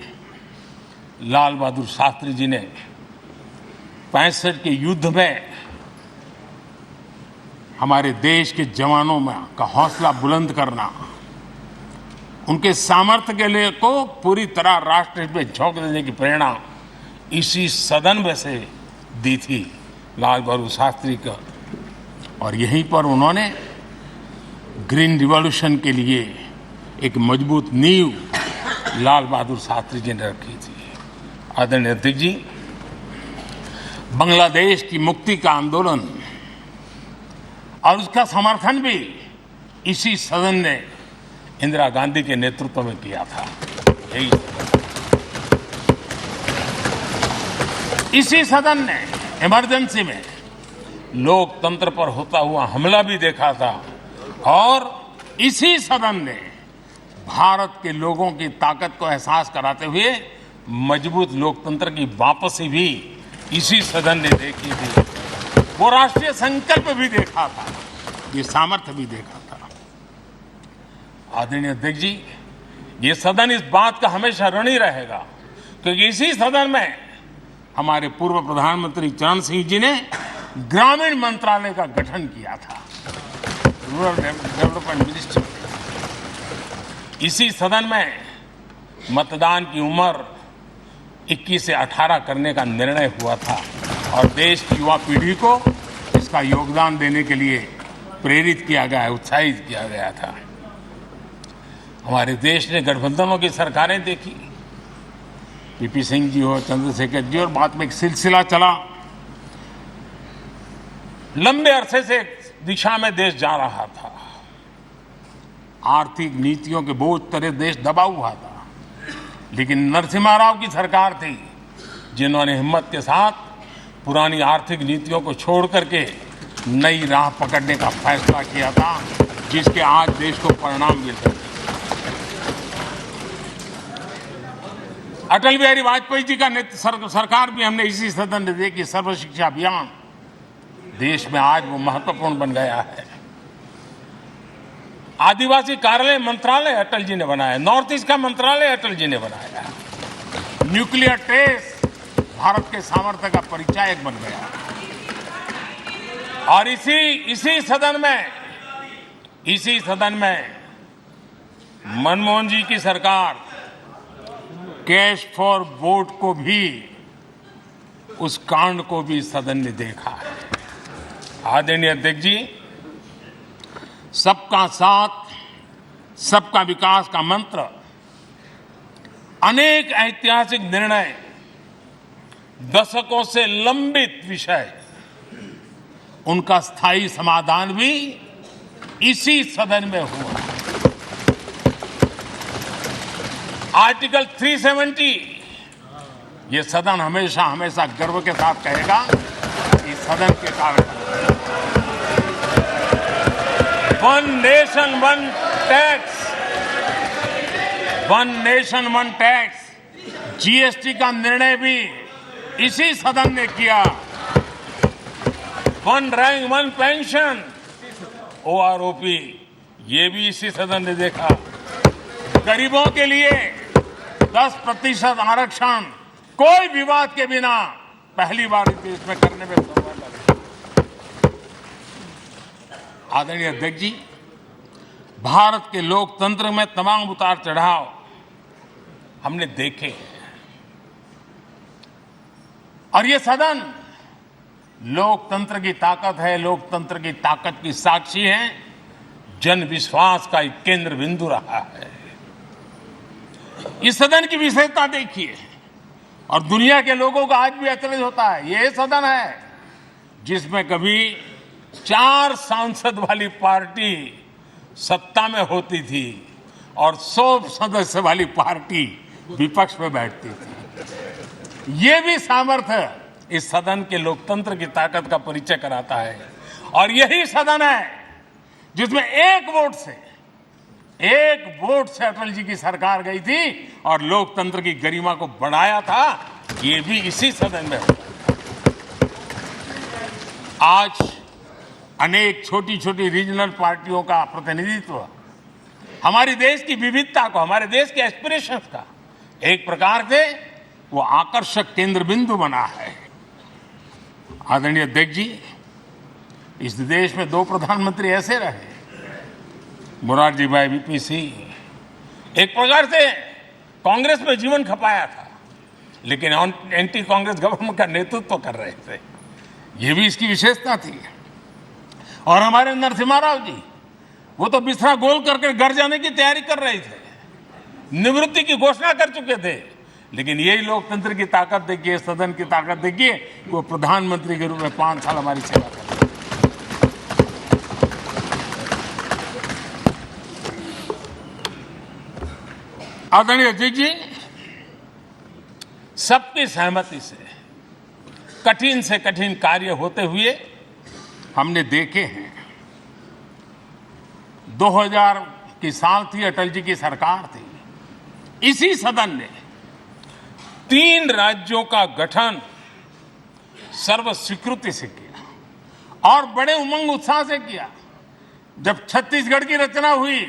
लाल बहादुर शास्त्री जी ने 65 के युद्ध में हमारे देश के जवानों में का हौसला बुलंद करना, उनके सामर्थ्य के लिए को पूरी तरह राष्ट्र हित में झोंक देने की प्रेरणा इसी सदन में से दी थी लाल बहादुर शास्त्री का। और यहीं पर उन्होंने ग्रीन रिवॉल्यूशन के लिए एक मजबूत नींव लाल बहादुर शास्त्री जी ने रखी थी। आदरणीय अध्यक्ष जी, बांग्लादेश की मुक्ति का आंदोलन और उसका समर्थन भी इसी सदन ने इंदिरा गांधी के नेतृत्व में किया था। यही इसी सदन ने इमरजेंसी में लोकतंत्र पर होता हुआ हमला भी देखा था और इसी सदन ने भारत के लोगों की ताकत को एहसास कराते हुए मजबूत लोकतंत्र की वापसी भी इसी सदन ने देखी थी। वो राष्ट्रीय संकल्प भी देखा था, ये सामर्थ्य भी देखा था। आदरणीय अध्यक्ष जी, ये सदन इस बात का हमेशा ऋणी रहेगा क्योंकि इसी सदन में हमारे पूर्व प्रधानमंत्री चरण सिंह जी ने ग्रामीण मंत्रालय का गठन किया था, रूरल डेवलपमेंट मिनिस्ट्री। इसी सदन में मतदान की उम्र 21 से 18 करने का निर्णय हुआ था और देश की युवा पीढ़ी को इसका योगदान देने के लिए प्रेरित किया गया, उत्साहित किया गया था। हमारे देश ने गठबंधनों की सरकारें देखी, पीपी सिंह जी हो, चंद्रशेखर जी, और बाद में एक सिलसिला चला। लंबे अरसे से दिशा में देश जा रहा था, आर्थिक नीतियों के बोझ तले देश दबा हुआ था, लेकिन नरसिम्हा राव की सरकार थी जिन्होंने हिम्मत के साथ पुरानी आर्थिक नीतियों को छोड़ करके नई राह पकड़ने का फैसला किया था, जिसके आज देश को परिणाम मिल रहे हैं। अटल बिहारी वाजपेयी जी का सरकार भी हमने इसी सदन ने देखी। सर्व शिक्षा अभियान देश में आज वो महत्वपूर्ण बन गया है। आदिवासी कार्यालय मंत्रालय अटल जी ने बनाया, नॉर्थ ईस्ट का मंत्रालय अटल जी ने बनाया। न्यूक्लियर टेस्ट भारत के सामर्थ्य का परिचायक बन गया। और इसी सदन में मनमोहन जी की सरकार कैश फॉर वोट को भी, उस कांड को भी सदन ने देखा है। आदरणीय अध्यक्ष जी, सबका साथ सबका विकास का मंत्र, अनेक ऐतिहासिक निर्णय, दशकों से लंबित विषय, उनका स्थायी समाधान भी इसी सदन में हुआ। आर्टिकल 370, ये सदन हमेशा हमेशा गर्व के साथ कहेगा, इस सदन के कारण one nation one tax, one nation one tax, GST का निर्णय भी इसी सदन ने किया। One rank one pension, OROP, ये भी इसी सदन ने देखा। गरीबों के लिए 10% आरक्षण कोई विवाद के बिना पहली बार इस देश में करने में सफल है। आदरणीय अध्यक्ष जी, भारत के लोकतंत्र में तमाम उतार चढ़ाव हमने देखे हैं और ये सदन लोकतंत्र की ताकत है, लोकतंत्र की ताकत की साक्षी है, जन विश्वास का एक केंद्र बिंदु रहा है। इस सदन की विशेषता देखिए और दुनिया के लोगों का आज भी आश्चर्य होता है। यह सदन है जिसमें कभी 4 सांसद वाली पार्टी सत्ता में होती थी और 100 सदस्य वाली पार्टी विपक्ष में बैठती थी। ये भी सामर्थ्य इस सदन के लोकतंत्र की ताकत का परिचय कराता है। और यही सदन है जिसमें एक वोट से अटल जी की सरकार गई थी और लोकतंत्र की गरिमा को बढ़ाया था। ये भी इसी सदन में हुआ। आज अनेक छोटी छोटी रीजनल पार्टियों का प्रतिनिधित्व हमारे देश की विविधता को, हमारे देश के एस्पिरेशंस का एक प्रकार से वो आकर्षक केंद्र बिंदु बना है। आदरणीय अध्यक्ष जी, इस देश में 2 प्रधानमंत्री ऐसे रहे, मोरारजी भाई वीपी सिंह एक प्रकार से कांग्रेस में जीवन खपाया था, लेकिन एंटी कांग्रेस गवर्नमेंट का नेतृत्व कर रहे थे। ये भी इसकी विशेषता थी। और हमारे नरसिम्हा राव जी, वो तो बिस्तरा गोल करके घर जाने की तैयारी कर रहे थे, निवृत्ति की घोषणा कर चुके थे, लेकिन यही लोकतंत्र की ताकत देखिए, सदन की ताकत देखिए, वो प्रधानमंत्री के रूप में 5 साल हमारी सेवा कर। आदरणीय अध्यक्ष जी, सबकी सहमति से कठिन से कठिन कार्य होते हुए हमने देखे हैं। 2000 की साल थी, अटल जी की सरकार थी। इसी सदन ने 3 राज्यों का गठन सर्व स्वीकृति से किया और बड़े उमंग उत्साह से किया। जब छत्तीसगढ़ की रचना हुई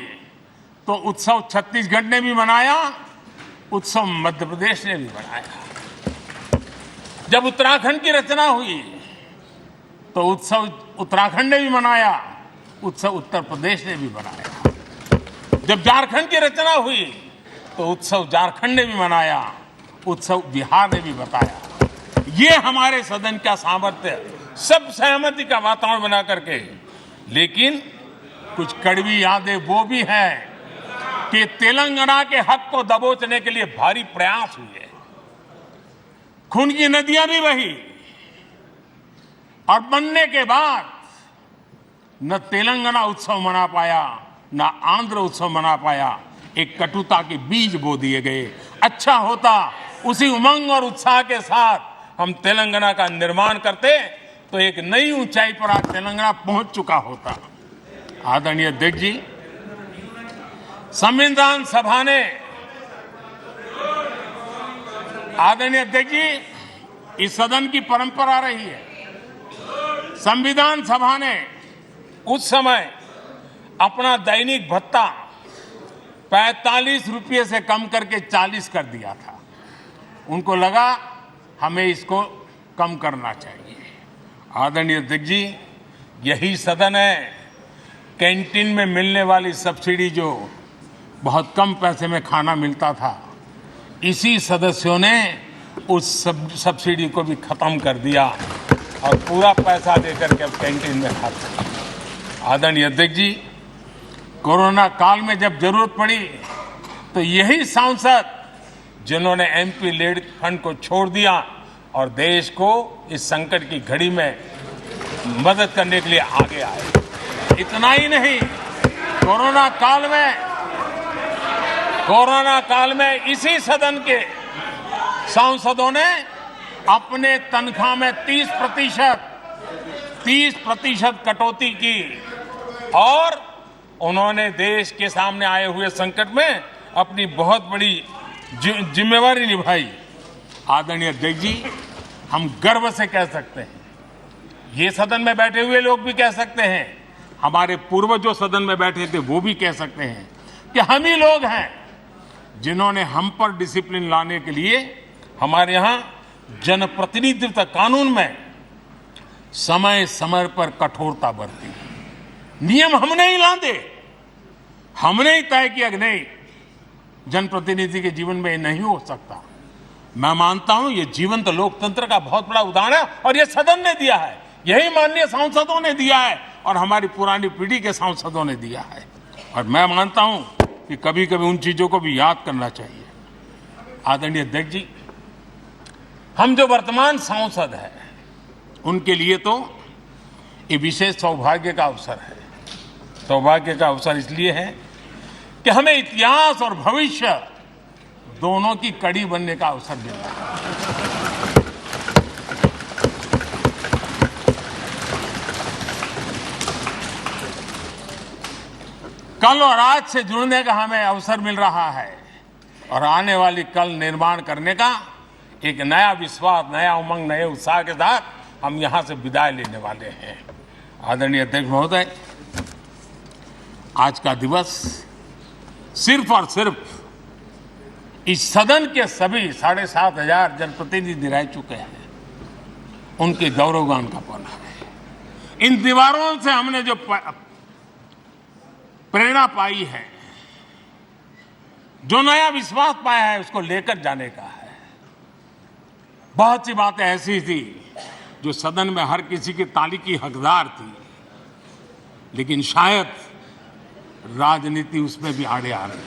तो उत्सव छत्तीसगढ़ ने भी मनाया, उत्सव मध्य प्रदेश ने भी मनाया। जब उत्तराखंड की रचना हुई तो उत्सव उत्तराखंड ने भी मनाया, उत्सव उत्तर प्रदेश ने भी मनाया। जब झारखंड की रचना हुई तो उत्सव झारखंड ने भी मनाया, उत्सव बिहार ने भी बताया। ये हमारे सदन का सामर्थ्य, सब सहमति का वातावरण बना करके। लेकिन कुछ कड़वी यादें वो भी हैं कि तेलंगाना के हक को दबोचने के लिए भारी प्रयास हुए, खून की नदियां भी बही और बनने के बाद न तेलंगाना उत्सव मना पाया, न आंध्र उत्सव मना पाया। एक कटुता के बीज बो दिए गए। अच्छा होता उसी उमंग और उत्साह के साथ हम तेलंगाना का निर्माण करते तो एक नई ऊंचाई पर आज तेलंगाना पहुंच चुका होता। आदरणीय अध्यक्ष जी, संविधान सभा ने, आदरणीय अध्यक्ष जी, इस सदन की परंपरा रही है। संविधान सभा ने उस समय अपना दैनिक भत्ता 45 रुपये से कम करके 40 कर दिया था। उनको लगा हमें इसको कम करना चाहिए। आदरणीय अध्यक्ष जी, यही सदन है कैंटीन में मिलने वाली सब्सिडी, जो बहुत कम पैसे में खाना मिलता था, इसी सदस्यों ने उस सब्सिडी को भी खत्म कर दिया और पूरा पैसा देकर के अब कैंटीन में खाते हैं। आदरणीय अध्यक्ष जी, कोरोना काल में जब जरूरत पड़ी तो यही सांसद जिन्होंने एमपी लेड फंड को छोड़ दिया और देश को इस संकट की घड़ी में मदद करने के लिए आगे आए। इतना ही नहीं, कोरोना काल में इसी सदन के सांसदों ने अपने तनख्वाह में 30% कटौती की और उन्होंने देश के सामने आए हुए संकट में अपनी बहुत बड़ी जिम्मेवारी निभाई। आदरणीय अध्यक्ष जी, हम गर्व से कह सकते हैं, ये सदन में बैठे हुए लोग भी कह सकते हैं, हमारे पूर्वज जो सदन में बैठे थे वो भी कह सकते हैं कि हम ही लोग हैं जिन्होंने हम पर डिसिप्लिन लाने के लिए हमारे यहां जनप्रतिनिधित्व कानून में समय समय पर कठोरता बरती। नियम हमने ही लादे, हमने ही तय किया कि नहीं, जनप्रतिनिधि के जीवन में ये नहीं हो सकता। मैं मानता हूं ये जीवंत लोकतंत्र का बहुत बड़ा उदाहरण है और ये सदन ने दिया है, यही माननीय सांसदों ने दिया है और हमारी पुरानी पीढ़ी के सांसदों ने दिया है। और मैं मानता हूं कि कभी कभी उन चीजों को भी याद करना चाहिए। आदरणीय अध्यक्ष जी, हम जो वर्तमान सांसद हैं उनके लिए तो ये विशेष सौभाग्य का अवसर है। सौभाग्य का अवसर इसलिए है कि हमें इतिहास और भविष्य दोनों की कड़ी बनने का अवसर मिल रहा है। कल और आज से जुड़ने का हमें अवसर मिल रहा है और आने वाली कल निर्माण करने का एक नया विश्वास, नया उमंग, नए उत्साह के साथ हम यहां से विदाई लेने वाले हैं। आदरणीय अध्यक्ष महोदय, आज का दिवस सिर्फ और सिर्फ इस सदन के सभी 7,500 जनप्रतिनिधि रह चुके हैं उनके गौरवगान का पल है। इन दीवारों से हमने जो प्रेरणा पाई है, जो नया विश्वास पाया है, उसको लेकर जाने का है। बहुत सी बातें ऐसी थी जो सदन में हर किसी की ताली की हकदार थी, लेकिन शायद राजनीति उसमें भी आड़े आ रही है।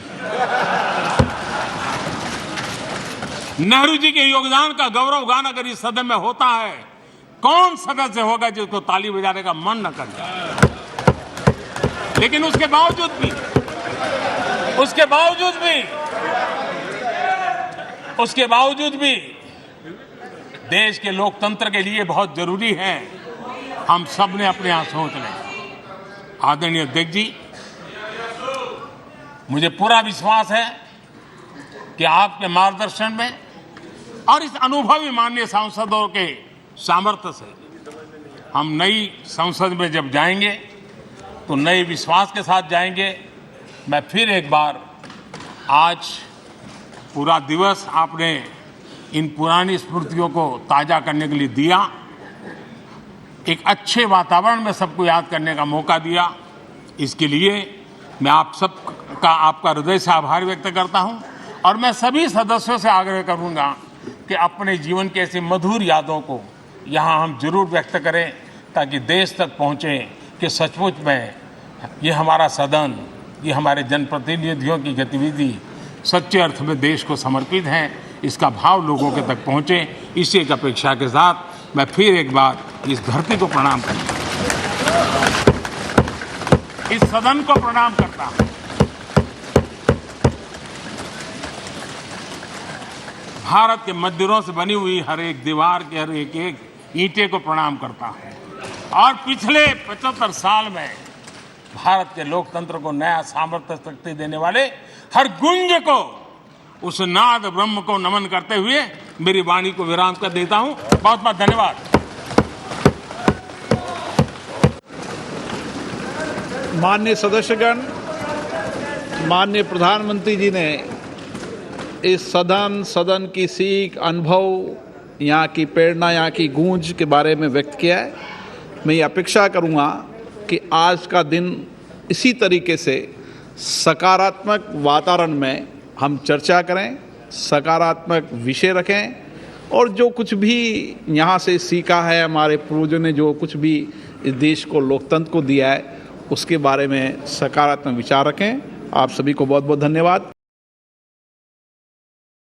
नेहरू जी के योगदान का गौरवगान अगर इस सदन में होता है, कौन सदस्य होगा जिसको ताली बजाने का मन न कर जाए। लेकिन उसके बावजूद भी उसके बावजूद भी देश के लोकतंत्र के लिए बहुत जरूरी है हम सब ने अपने यहां सोच लें। आदरणीय अध्यक्ष जी, मुझे पूरा विश्वास है कि आपके मार्गदर्शन में और इस अनुभवी माननीय सांसदों के सामर्थ्य से हम नई संसद में जब जाएंगे तो नए विश्वास के साथ जाएंगे। मैं फिर एक बार आज पूरा दिवस आपने इन पुरानी स्मृतियों को ताज़ा करने के लिए दिया, एक अच्छे वातावरण में सबको याद करने का मौका दिया। इसके लिए मैं आप सबका आपका हृदय से आभार व्यक्त करता हूं और मैं सभी सदस्यों से आग्रह करूंगा कि अपने जीवन की ऐसी मधुर यादों को यहां हम जरूर व्यक्त करें ताकि देश तक पहुंचे कि सचमुच में ये हमारा सदन, ये हमारे जनप्रतिनिधियों की गतिविधि सच्चे अर्थ में देश को समर्पित है, इसका भाव लोगों के तक पहुंचे। इसी एक अपेक्षा के साथ मैं फिर एक बार इस धरती को प्रणाम करता हूं, इस सदन को प्रणाम करता हूं। भारत के मंदिरों से बनी हुई हर एक दीवार के हर एक ईंटे को प्रणाम करता हूं और पिछले 75 साल में भारत के लोकतंत्र को नया सामर्थ्य शक्ति देने वाले हर गुंज को, उस नाद ब्रह्म को नमन करते हुए मेरी वाणी को विराम कर देता हूं। बहुत बहुत धन्यवाद। माननीय सदस्यगण, माननीय प्रधानमंत्री जी ने इस सदन की सीख, अनुभव, यहाँ की प्रेरणा, यहाँ की गूंज के बारे में व्यक्त किया है। मैं ये अपेक्षा करूँगा कि आज का दिन इसी तरीके से सकारात्मक वातावरण में हम चर्चा करें, सकारात्मक विषय रखें और जो कुछ भी यहाँ से सीखा है, हमारे पूर्वजों ने जो कुछ भी इस देश को, लोकतंत्र को दिया है, उसके बारे में सकारात्मक विचार रखें। आप सभी को बहुत बहुत धन्यवाद।